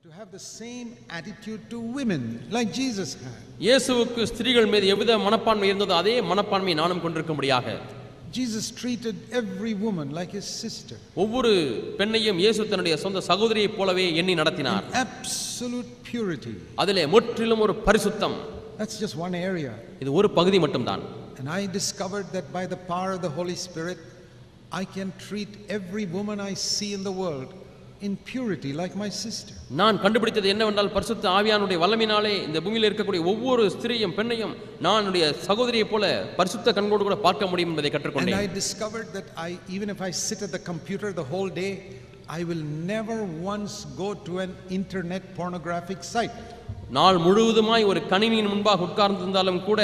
to have the same attitude to women like Jesus had. இயேசுவுக்கு ஸ்திரீகள் மீது எவ்வித மனப்பான்மை இருந்ததோ அதே மனப்பான்மையை நானும் கொண்டிருக்கும்படியாக Jesus treated every woman like his sister. ஒவ்வொரு பெண்ணையும் இயேசு தன்னுடைய சொந்த சகோதரியைப் போலவே எண்ணி நடத்தினார். Absolute purity. அதிலே முற்றிலும் ஒரு பரிசுத்தம். That's just one area. இது ஒரு பகுதி மட்டும்தான். And I discovered that by the power of the Holy Spirit I can treat every woman I see in the world in purity like my sister. நான் கண்டுபிடித்தது என்னவென்றால் பரிசுத்த ஆவியானுடைய வல்லமையினாலே இந்த பூமியில் இருக்கக்கூடிய ஒவ்வொரு ஸ்திரீயும் பெண்ணையும் நானுடைய சகோதரியைப் போல பரிசுத்த கண்களோடு கூட பார்க்க முடியும் என்பதை கற்றுக்கொண்டேன். And I discovered that even if I sit at the computer the whole day, I will never once go to an internet pornographic site. நாள் முழுவதுமாய் ஒரு கணினியின் முன்பாக உட்கார்ந்திருந்தாலும் கூட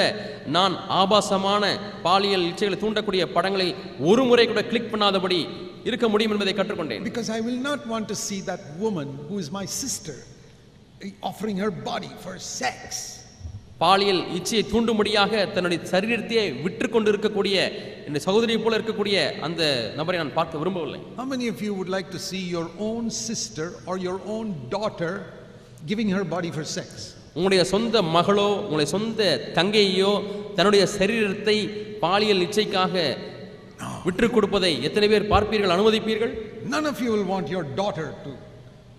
நான் ஆபாசமான பாலியல் இச்சைகளை தூண்டக்கூடிய படங்களை ஒரு முறை கூட கிளிக் பண்ணாதபடி இருக்க முடியும் என்பதை கற்றுக்கொண்டேன். Because I will not want to see that woman who is my sister offering her body for sex. பாலியல் இச்சையை தூண்டும்படியாக தன்னுடைய சரீரத்தையே விற்று கொண்டு இருக்கக்கூடிய இந்த சகோதரியை போல இருக்கக்கூடிய அந்த நபரை நான் பார்க்க விரும்பவில்லை. How many of you would like to see your own sister or your own daughter giving her body for sex? உங்களுடைய சொந்த மகளோ உங்களுடைய சொந்த தங்கையோ தன்னுடைய சரீரத்தை பாலியல் இச்சைக்காக விற்று கொடுப்பதை எத்தனை பேர் பார்ப்பீர்கள், அனுமதிப்பீர்கள்? None of you will want your daughter to.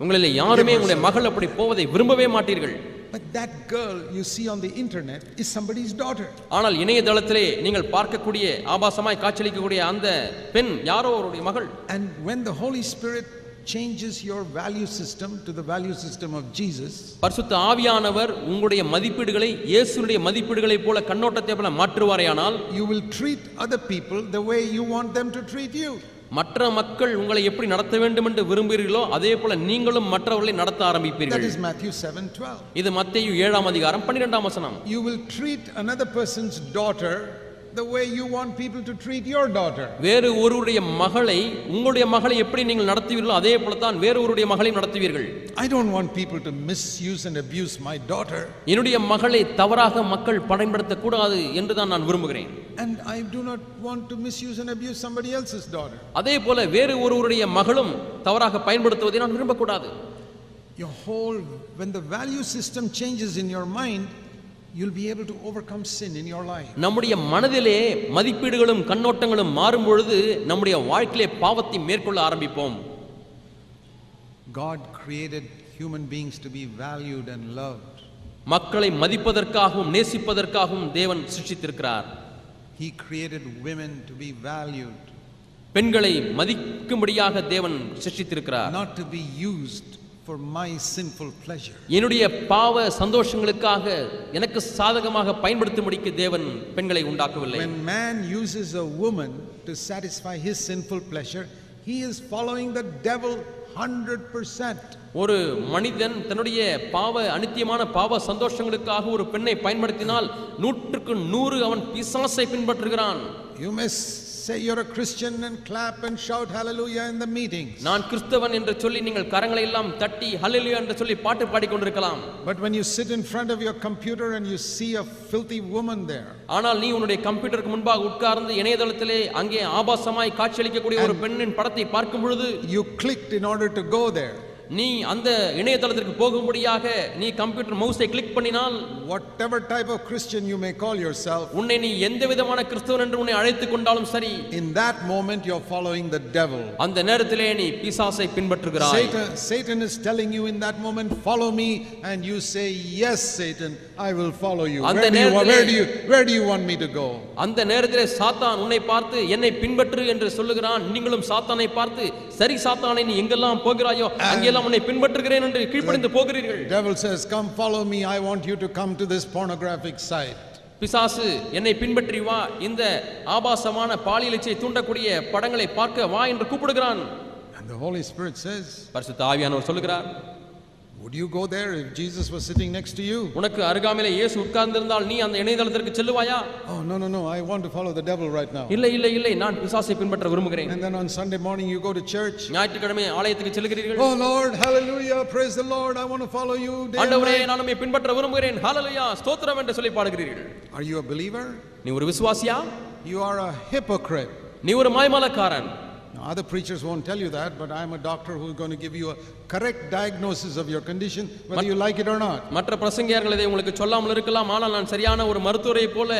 உங்களில் யாருமே உங்களுடைய மகள் அப்படி போவதை விரும்பவே மாட்டீர்கள். But that girl you see on the internet is somebody's daughter. ஆனால் இணையதளத்திலே நீங்கள் பார்க்கக்கூடிய ஆபாசமாய் காட்சியளிக்கக்கூடிய அந்த பெண் யாரோ அவருடைய மகள். And when the Holy Spirit changes your value system to the value system of Jesus, பரிசுத்த ஆவியானவர் உங்களுடைய மதிப்பீடுகளை இயேசுவுடைய மதிப்பீடுகளைப் போல கண்ணோட்டத்தை போல மாற்றுவாரேயானால் you will treat other people the way you want them to treat you. மற்ற மக்கள் உங்களை எப்படி நடத்த வேண்டும் என்று விரும்புகிறீர்களோ அதே போல நீங்களும் மற்றவர்களை நடத்த ஆரம்பிப்பீர்கள். That is Matthew 7:12. இது மத்தேயு 7ஆம் அதிகாரம் 12ஆம் வசனம். You will treat another person's daughter the way you want people to treat your daughter. வேறு ஒருவருடைய மகளை உங்களுடைய மகளை எப்படி நீங்கள் நடத்துவீர்களோ அதே போல தான் வேறு ஒருவருடைய மகளை நடத்துவீர்கள். I don't want people to misuse and abuse my daughter. என்னுடைய மகளை தவறாக மக்கள் பயன்படுத்த கூடாது என்று தான் நான் விரும்புகிறேன். And I do not want to misuse and abuse somebody else's daughter. அதே போல வேறு ஒருவருடைய மகளும் தவறாக பயன்படுத்துவதை நான் விரும்பக்கூடாது. When the value system changes in your mind, you'll be able to overcome sin in your life. நம்முடைய மனதிலே மதிப்பீடுகளும் கண்ணோட்டங்களும் மாறும் பொழுது நம்முடைய வாழ்க்கையிலே பாவத்தை மேற்கொள்ள ஆரம்பிப்போம். God created human beings to be valued and loved. மக்களை மதிப்பதற்காகவும் நேசிப்பதற்காகவும் தேவன் சிருஷ்டித்திருக்கிறார். He created women to be valued. பெண்களை மதிக்கும்படியாக தேவன் சிருஷ்டித்திருக்கிறார். Not to be used for my sinful pleasure. என்னுடைய பாவ சந்தோஷங்களுக்காக எனக்கு சாதகமாக பயன்படுத்தும்படிக்கு தேவன் பெண்களை உண்டாக்கவில்லை. When man uses a woman to satisfy his sinful pleasure, he is following the devil 100%. ஒரு மனிதன் தன்னுடைய அனித்தியமான பாவ சந்தோஷங்களுக்காக ஒரு பெண்ணை பயன்படுத்தினால் 100க்கு 100 அவன் பிசாசை பின்பற்றுகிறான். You may say you're a Christian and clap and shout hallelujah in the meetings. நான் கிறிஸ்தவன் என்று சொல்லி நீங்கள் கரங்களை எல்லாம் தட்டி ஹல்லேலூயா என்று சொல்லி பாட்டு பாடிக்கொண்டிருக்கலாம். But when you sit in front of your computer and you see a filthy woman there, ஆனால் நீ உன்னுடைய கம்ப்யூட்டருக்கு முன்பாக உட்கார்ந்து இணையதளத்திலே அங்கே ஆபாசமாய் காட்சியளிக்கக்கூடிய ஒரு பெண்ணின் படத்தை பார்க்கும் பொழுது you clicked in order to go there. நீ அந்த இணையதளத்திற்கு போகும்படியாக நீ கம்ப்யூட்டர் மவுஸை கிளிக் பண்ணினால், whatever type of Christian you may call yourself, உன்னை நீ எந்த விதமான கிறிஸ்தவன் என்று உன்னை அழைத்துக் கொண்டாலும் சரி, in that moment you're following the devil. அந்த நேரத்திலே நீ பிசாசை பின்பற்றுகிறாய். Satan is telling you in that moment, follow me, and you say, yes Satan, I will follow you. Where do you want me to go? அந்த நேரத்திலே சாத்தான் உன்னை பார்த்து என்னை பின்பற்று என்று சொல்லுகிறான். நீங்களும் சாத்தானை பார்த்து சரி சாத்தானை நீ எங்கெல்லாம் போகிறாயோ அங்கே உன்னை பின்பற்றுகிறேன் என்று கீழ்ப்படிந்து போகிறீர்கள். Devil says, come follow me, I want you to come to this pornographic site. பிசாசு என்னை பின்பற்றி வா, இந்த ஆபாசமான பாலியல் இச்சையை தூண்டக்கூடிய படங்களை பார்க்க வா என்று கூப்பிடுகிறான். And the Holy Spirit says, பரிசுத்த ஆவியானவர் சொல்லுகிறார், would you go there if Jesus was sitting next to you? உனக்கு அருகாமையிலே இயேசு உட்கார்ந்திருந்தால் நீ அந்த இணையதளத்திற்கு செல்லுவாயா? Oh no, I want to follow the devil right now. இல்லை நான் பிசாசை பின்பற்ற விரும்புகிறேன். And then on Sunday morning you go to church. ஞாயிற்றுக்கிழமை ஆலயத்துக்கு செல்கிறீர்கள். Oh Lord, hallelujah, praise the Lord, I want to follow you. ஆண்டவரே நான் உம்மை பின்பற்ற விரும்புகிறேன், ஹalleluya ஸ்தோத்திரம் என்று சொல்லி பாடுகிறீர்கள். Are you a believer? நீ ஒரு விசுவாசியா? You are a hypocrite. நீ ஒரு மாய்மாலக்காரன். Now, other preachers won't tell you that, but I'm a doctor who's going to give you a correct diagnosis of your condition, whether you like it or not. மற்ற பிரசங்கியார்கள் இதை உங்களுக்கு சொல்லாமல் இருக்கலாம், ஆனால் நான் சரியான ஒரு மருத்துவரை போல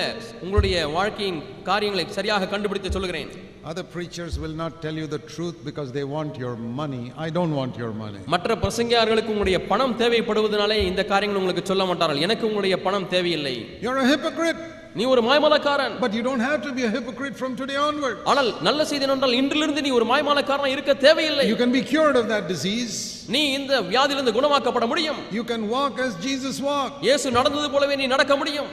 உங்களுடைய வாழ்க்கையின் காரியங்களை சரியாக கண்டுபிடித்து சொல்கிறேன். Other preachers will not tell you the truth because they want your money. I don't want your money. மற்ற பிரசங்கியார்களுக்கு உங்களுடைய பணம் தேவைப்படுவதனாலே இந்த காரியங்கள் உங்களுக்கு சொல்ல மாட்டார்கள். எனக்கு உங்களுடைய பணம் தேவையில்லை. You're a hypocrite. நீ ஒரு மாய்மாலக்காரன். But you don't have to be a hypocrite from today onward. ஆனால் நல்ல செய்தி என்னவென்றால் இன்றிலிருந்து நீ ஒரு மாய்மாலக்காரனா இருக்க தேவையில்லை. You can be cured of that disease. நீ இந்த வியாதியிலிருந்து குணமாக்கப்பட முடியும். You can walk as Jesus walked. இயேசு நடந்தது போலவே நீ நடக்க முடியும்.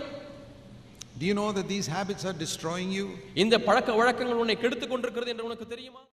Do you know that these habits are destroying you? இந்த பழக்க வழக்கங்கள் உன்னை கெடுத்துக் கொண்டிருக்கிறது என்று உனக்கு தெரியுமா?